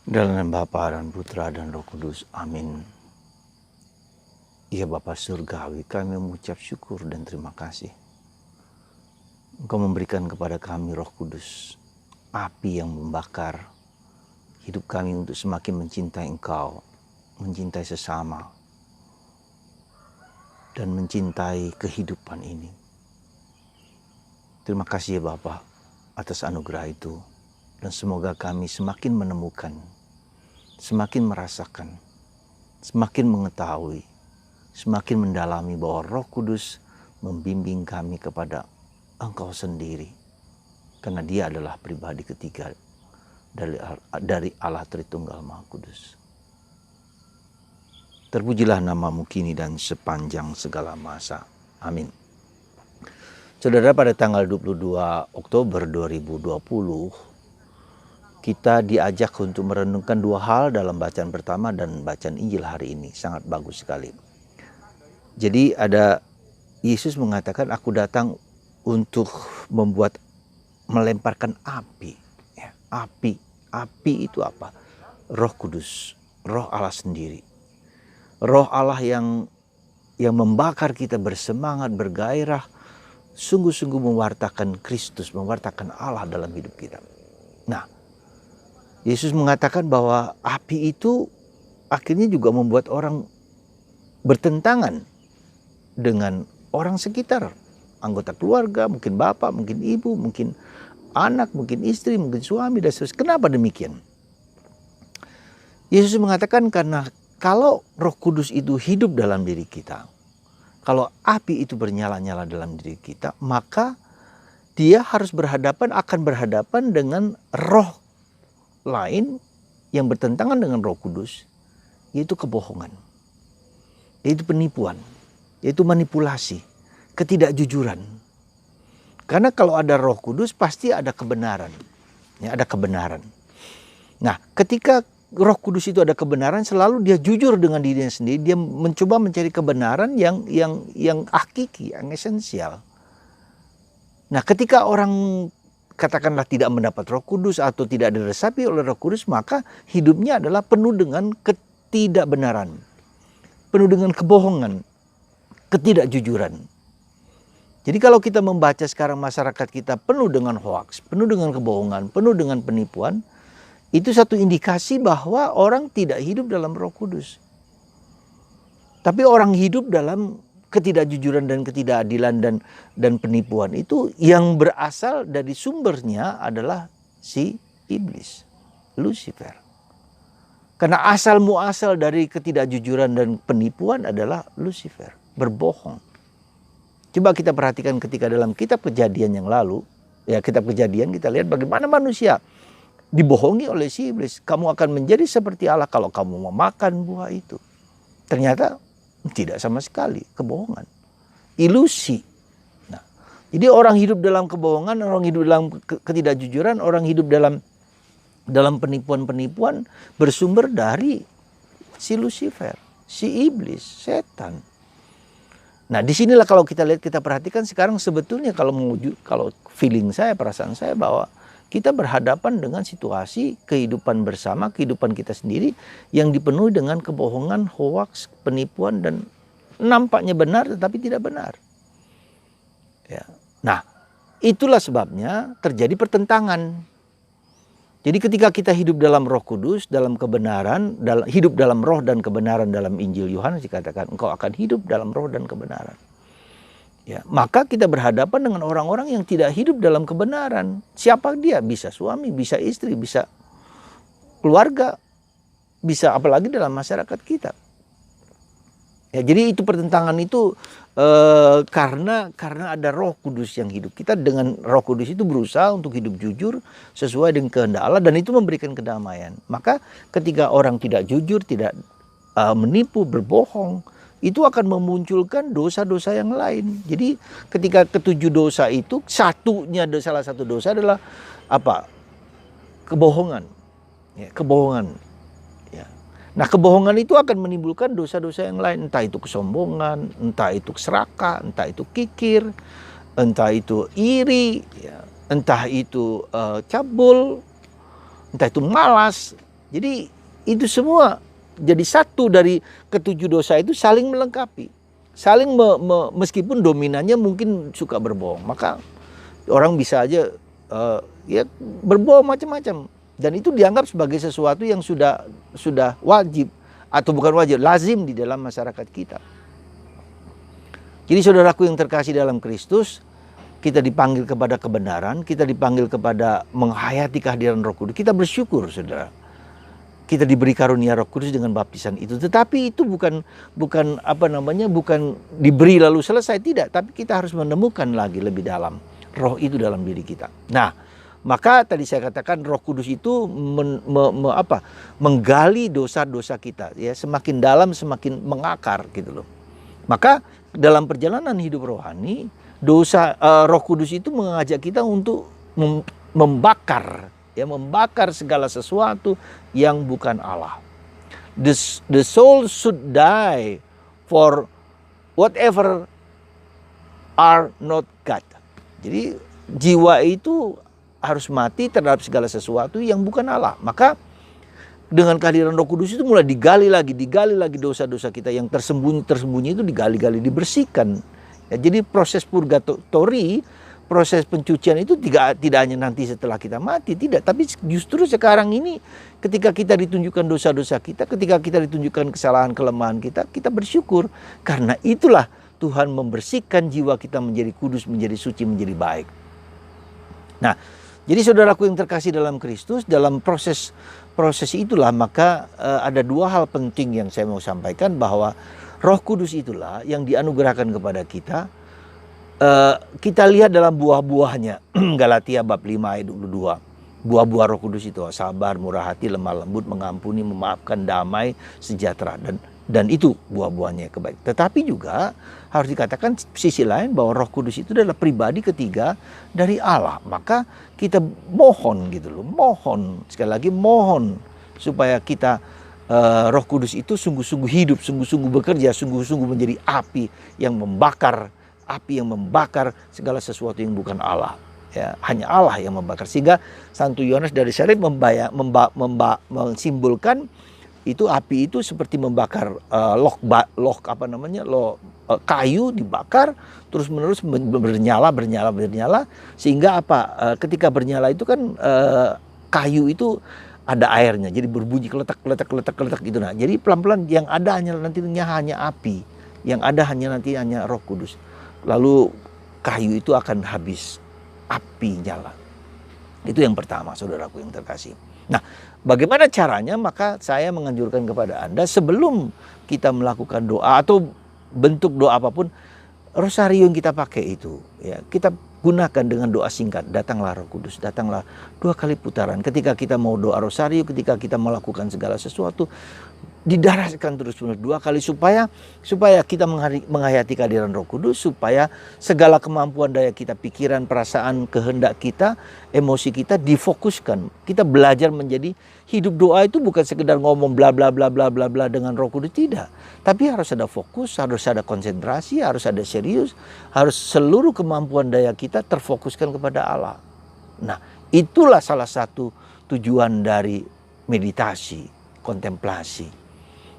Dalam nama Bapa dan Putra dan Roh Kudus. Amin. Ya Bapa Surgawi, kami mengucap syukur dan terima kasih. Engkau memberikan kepada kami Roh Kudus, api yang membakar hidup kami untuk semakin mencintai Engkau, mencintai sesama, dan mencintai kehidupan ini. Terima kasih ya Bapa atas anugerah itu. Dan semoga kami semakin menemukan, semakin merasakan, semakin mengetahui, semakin mendalami bahwa Roh Kudus membimbing kami kepada Engkau sendiri. Karena Dia adalah pribadi ketiga dari Allah Tritunggal Maha Kudus. Terpujilah namamu kini dan sepanjang segala masa. Amin. Saudara, pada tanggal 22 Oktober 2020, kita diajak untuk merenungkan dua hal dalam bacaan pertama dan bacaan Injil hari ini. Sangat bagus sekali. Jadi ada Yesus mengatakan, aku datang untuk melemparkan api. Ya, api itu apa? Roh Kudus, Roh Allah sendiri. Roh Allah yang membakar kita bersemangat, bergairah, sungguh-sungguh mewartakan Kristus, mewartakan Allah dalam hidup kita. Nah, Yesus mengatakan bahwa api itu akhirnya juga membuat orang bertentangan dengan orang sekitar. Anggota keluarga, mungkin bapak, mungkin ibu, mungkin anak, mungkin istri, mungkin suami, dan seterusnya. Kenapa demikian? Yesus mengatakan karena kalau Roh Kudus itu hidup dalam diri kita, kalau api itu bernyala-nyala dalam diri kita, maka dia harus akan berhadapan dengan roh lain yang bertentangan dengan Roh Kudus, yaitu kebohongan, yaitu penipuan, yaitu manipulasi, ketidakjujuran. Karena kalau ada Roh Kudus pasti ada kebenaran, ya, ada kebenaran. Nah, ketika Roh Kudus itu ada kebenaran, selalu dia jujur dengan dirinya sendiri, dia mencoba mencari kebenaran yang hakiki, yang esensial. Nah, ketika orang katakanlah tidak mendapat Roh Kudus atau tidak diresapi oleh Roh Kudus, maka hidupnya adalah penuh dengan ketidakbenaran, penuh dengan kebohongan, ketidakjujuran. Jadi kalau kita membaca sekarang masyarakat kita penuh dengan hoaks, penuh dengan kebohongan, penuh dengan penipuan, itu satu indikasi bahwa orang tidak hidup dalam Roh Kudus. Tapi orang hidup dalam ketidakjujuran dan ketidakadilan dan penipuan itu yang berasal dari sumbernya adalah si iblis, Lucifer. Karena asal muasal dari ketidakjujuran dan penipuan adalah Lucifer, berbohong. Coba kita perhatikan ketika dalam kitab Kejadian yang lalu, ya kitab Kejadian kita lihat bagaimana manusia dibohongi oleh si iblis. Kamu akan menjadi seperti Allah kalau kamu memakan buah itu. Ternyata tidak sama sekali, kebohongan, ilusi. Nah, jadi orang hidup dalam kebohongan, orang hidup dalam ketidakjujuran, orang hidup dalam penipuan-penipuan bersumber dari si Lucifer, si iblis, setan. Nah, disinilah kalau kita lihat, kita perhatikan sekarang sebetulnya kalau feeling saya, perasaan saya bahwa kita berhadapan dengan situasi kehidupan bersama, kehidupan kita sendiri yang dipenuhi dengan kebohongan, hoaks, penipuan, dan nampaknya benar tetapi tidak benar. Ya. Nah, itulah sebabnya terjadi pertentangan. Jadi ketika kita hidup dalam Roh Kudus, dalam kebenaran, hidup dalam roh dan kebenaran dalam Injil Yohanes dikatakan engkau akan hidup dalam roh dan kebenaran. Ya, maka kita berhadapan dengan orang-orang yang tidak hidup dalam kebenaran. Siapa dia? Bisa suami, bisa istri, bisa keluarga, bisa apalagi dalam masyarakat kita. Ya, jadi itu pertentangan itu karena ada Roh Kudus yang hidup. Kita dengan Roh Kudus itu berusaha untuk hidup jujur sesuai dengan kehendak Allah, dan itu memberikan kedamaian. Maka ketika orang tidak jujur, tidak menipu, berbohong, itu akan memunculkan dosa-dosa yang lain. Jadi ketika ketujuh dosa itu, salah satu dosa adalah apa? Kebohongan. Ya, kebohongan. Ya. Nah, kebohongan itu akan menimbulkan dosa-dosa yang lain. Entah itu kesombongan, entah itu serakah, entah itu kikir, entah itu iri, ya, entah itu cabul, entah itu malas. Jadi itu semua jadi satu dari ketujuh dosa itu saling melengkapi. Saling meskipun dominannya mungkin suka berbohong. Maka orang bisa aja ya berbohong macam-macam. Dan itu dianggap sebagai sesuatu yang sudah wajib. Atau bukan wajib, lazim di dalam masyarakat kita. Jadi saudaraku yang terkasih dalam Kristus, kita dipanggil kepada kebenaran, kita dipanggil kepada menghayati kehadiran Roh Kudus. Kita bersyukur, saudara. Kita diberi karunia Roh Kudus dengan baptisan itu. Tetapi itu bukan diberi lalu selesai, tidak. Tapi kita harus menemukan lagi lebih dalam Roh itu dalam diri kita. Nah, maka tadi saya katakan Roh Kudus itu menggali dosa-dosa kita, ya, semakin dalam semakin mengakar gitu loh. Maka dalam perjalanan hidup rohani, Roh Kudus itu mengajak kita untuk membakar segala sesuatu yang bukan Allah. The soul should die for whatever are not God. Jadi jiwa itu harus mati terhadap segala sesuatu yang bukan Allah. Maka dengan kehadiran Roh Kudus itu mulai digali lagi dosa-dosa kita yang tersembunyi itu digali-gali, dibersihkan. Ya, jadi proses purgatori, proses pencucian itu tidak hanya nanti setelah kita mati, tidak. Tapi justru sekarang ini ketika kita ditunjukkan dosa-dosa kita, ketika kita ditunjukkan kesalahan kelemahan kita, kita bersyukur. Karena itulah Tuhan membersihkan jiwa kita menjadi kudus, menjadi suci, menjadi baik. Nah, jadi saudaraku yang terkasih dalam Kristus, dalam proses itulah maka ada dua hal penting yang saya mau sampaikan, bahwa Roh Kudus itulah yang dianugerahkan kepada kita. Kita lihat dalam buah-buahnya, Galatia bab 5 ayat 22. Buah-buah Roh Kudus itu sabar, murah hati, lemah lembut, mengampuni, memaafkan, damai, sejahtera, dan itu buah-buahnya kebaikan. Tetapi juga harus dikatakan sisi lain bahwa Roh Kudus itu adalah pribadi ketiga dari Allah. Maka kita mohon gitu loh, sekali lagi mohon supaya kita Roh Kudus itu sungguh-sungguh hidup, sungguh-sungguh bekerja, sungguh-sungguh menjadi api yang membakar segala sesuatu yang bukan Allah. Ya, hanya Allah yang membakar. Sehingga Santo Yohanes dari Salim mensimbolkan itu api itu seperti membakar kayu dibakar terus menerus bernyala sehingga ketika bernyala itu kan kayu itu ada airnya, jadi berbunyi keletak gitu. Nah, jadi pelan-pelan yang ada nantinya hanya api, yang ada hanya Roh Kudus. Lalu kayu itu akan habis, api nyala. Itu yang pertama, saudaraku yang terkasih. Nah, bagaimana caranya? Maka saya menganjurkan kepada Anda sebelum kita melakukan doa atau bentuk doa apapun, rosario yang kita pakai itu, ya, kita gunakan dengan doa singkat. Datanglah Roh Kudus, datanglah 2 kali putaran. Ketika kita mau doa rosario, ketika kita melakukan segala sesuatu, didarahkan terus-menerus 2 kali supaya kita menghayati kehadiran Roh Kudus, supaya segala kemampuan daya kita, pikiran, perasaan, kehendak kita, emosi kita difokuskan. Kita belajar menjadi hidup doa itu bukan sekedar ngomong bla bla bla bla bla bla dengan Roh Kudus, tidak. Tapi harus ada fokus, harus ada konsentrasi, harus ada serius, harus seluruh kemampuan daya kita terfokuskan kepada Allah. Nah, itulah salah satu tujuan dari meditasi, kontemplasi.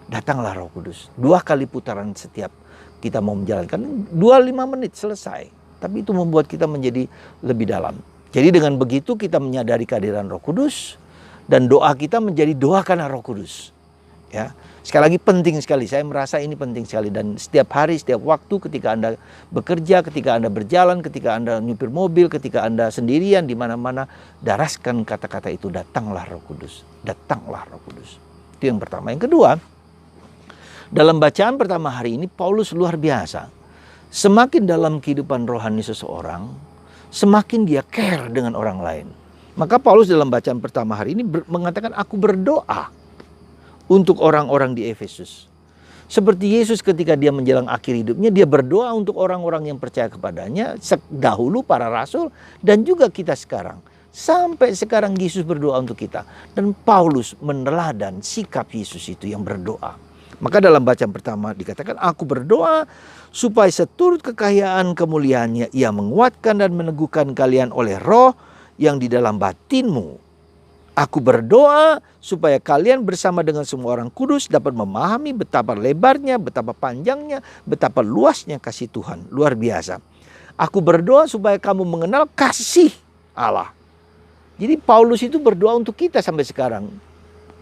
Datanglah Roh Kudus. 2 kali putaran setiap kita mau menjalankan. 2-5 menit selesai. Tapi itu membuat kita menjadi lebih dalam. Jadi dengan begitu kita menyadari kehadiran Roh Kudus. Dan doa kita menjadi doa karena Roh Kudus. Ya, sekali lagi penting sekali. Saya merasa ini penting sekali. Dan setiap hari, setiap waktu ketika Anda bekerja, ketika Anda berjalan, ketika Anda nyupir mobil, ketika Anda sendirian di mana-mana, daraskan kata-kata itu, datanglah Roh Kudus. Datanglah Roh Kudus. Itu yang pertama. Yang kedua, dalam bacaan pertama hari ini Paulus luar biasa. Semakin dalam kehidupan rohani seseorang, semakin dia care dengan orang lain. Maka Paulus dalam bacaan pertama hari ini mengatakan, aku berdoa untuk orang-orang di Efesus. Seperti Yesus ketika dia menjelang akhir hidupnya, dia berdoa untuk orang-orang yang percaya kepadanya, dahulu para rasul dan juga kita sekarang. Sampai sekarang Yesus berdoa untuk kita. Dan Paulus meneladan sikap Yesus itu yang berdoa. Maka dalam bacaan pertama dikatakan, aku berdoa supaya seturut kekayaan kemuliaannya ia menguatkan dan meneguhkan kalian oleh roh yang di dalam batinmu. Aku berdoa supaya kalian bersama dengan semua orang kudus dapat memahami betapa lebarnya, betapa panjangnya, betapa luasnya kasih Tuhan. Luar biasa. Aku berdoa supaya kamu mengenal kasih Allah. Jadi Paulus itu berdoa untuk kita sampai sekarang.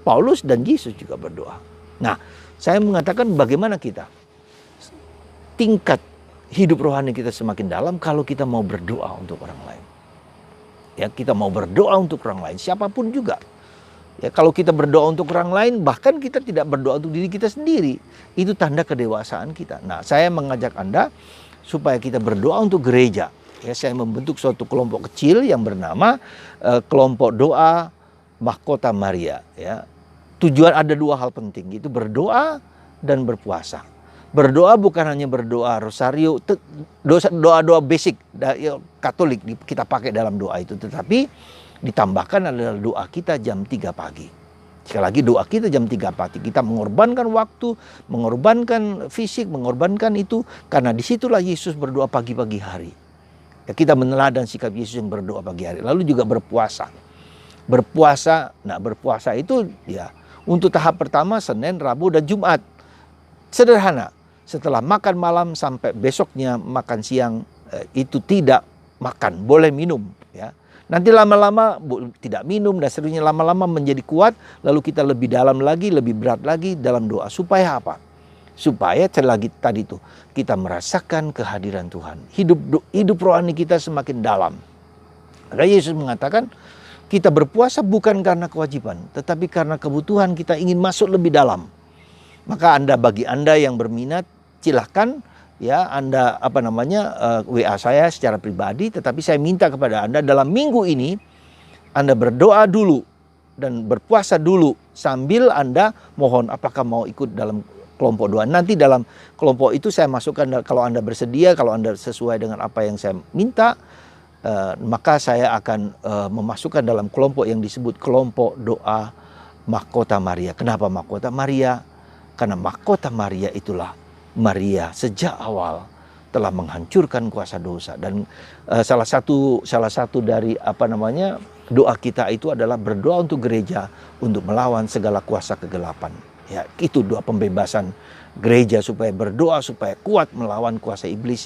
Paulus dan Yesus juga berdoa. Nah, saya mengatakan bagaimana kita tingkat hidup rohani kita semakin dalam kalau kita mau berdoa untuk orang lain. Ya, kita mau berdoa untuk orang lain, siapapun juga. Ya, kalau kita berdoa untuk orang lain, bahkan kita tidak berdoa untuk diri kita sendiri, itu tanda kedewasaan kita. Nah, saya mengajak Anda supaya kita berdoa untuk gereja. Ya, saya membentuk suatu kelompok kecil yang bernama kelompok doa Mahkota Maria. Ya, tujuan ada dua hal penting, itu berdoa dan berpuasa. Berdoa bukan hanya berdoa rosario, doa-doa basic Katolik kita pakai dalam doa itu, tetapi ditambahkan adalah doa kita jam 3 pagi. Sekali lagi doa kita jam 3 pagi. Kita mengorbankan waktu, mengorbankan fisik, mengorbankan itu karena disitulah Yesus berdoa pagi-pagi hari. Ya, kita meneladan sikap Yesus yang berdoa pagi hari. Lalu juga berpuasa. Berpuasa itu ya untuk tahap pertama Senin, Rabu, dan Jumat. Sederhana. Setelah makan malam sampai besoknya makan siang itu tidak makan, boleh minum. Ya. Nanti lama-lama tidak minum dan seterusnya, lama-lama menjadi kuat. Lalu kita lebih dalam lagi, lebih berat lagi dalam doa. Supaya apa? Supaya tadi itu kita merasakan kehadiran Tuhan. Hidup rohani kita semakin dalam. Maka Yesus mengatakan kita berpuasa bukan karena kewajiban, tetapi karena kebutuhan kita ingin masuk lebih dalam. Maka bagi Anda yang berminat, silahkan ya Anda WA saya secara pribadi, tetapi saya minta kepada Anda dalam minggu ini Anda berdoa dulu dan berpuasa dulu sambil Anda mohon apakah mau ikut dalam kelompok doa. Nanti dalam kelompok itu saya masukkan, kalau Anda bersedia, kalau Anda sesuai dengan apa yang saya minta, maka saya akan memasukkan dalam kelompok yang disebut kelompok doa Mahkota Maria. Kenapa Mahkota Maria? Karena Mahkota Maria itulah Maria sejak awal telah menghancurkan kuasa dosa. Dan salah satu dari doa kita itu adalah berdoa untuk gereja untuk melawan segala kuasa kegelapan. Ya, itu doa pembebasan gereja supaya berdoa supaya kuat melawan kuasa iblis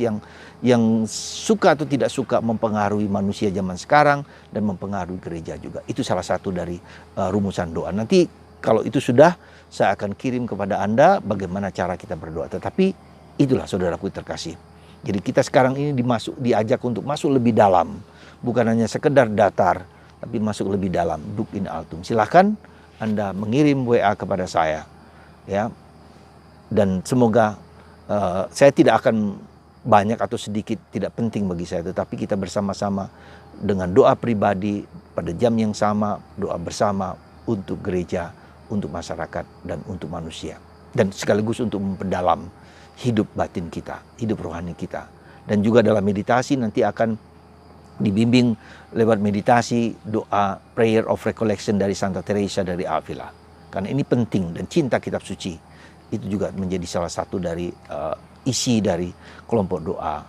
yang suka atau tidak suka mempengaruhi manusia zaman sekarang dan mempengaruhi gereja juga. Itu salah satu dari rumusan doa. Nanti kalau itu sudah, saya akan kirim kepada Anda bagaimana cara kita berdoa. Tetapi itulah saudaraku terkasih. Jadi kita sekarang ini diajak untuk masuk lebih dalam. Bukan hanya sekedar datar, tapi masuk lebih dalam. Duk in altum. Silahkan Anda mengirim WA kepada saya. Ya. Dan semoga saya tidak akan banyak atau sedikit, tidak penting bagi saya. Tetapi kita bersama-sama dengan doa pribadi pada jam yang sama, doa bersama untuk gereja, untuk masyarakat, dan untuk manusia. Dan sekaligus untuk memperdalam hidup batin kita, hidup rohani kita. Dan juga dalam meditasi nanti akan dibimbing lewat meditasi doa Prayer of Recollection dari Santa Teresa dari Avila. Karena ini penting dan cinta kitab suci. Itu juga menjadi salah satu dari isi dari kelompok doa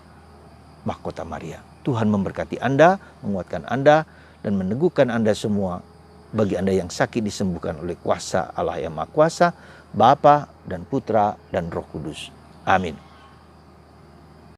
Mahkota Maria. Tuhan memberkati Anda, menguatkan Anda, dan meneguhkan Anda semua. Bagi Anda yang sakit disembuhkan oleh kuasa Allah yang Maha Kuasa, Bapa dan Putra dan Roh Kudus. Amin.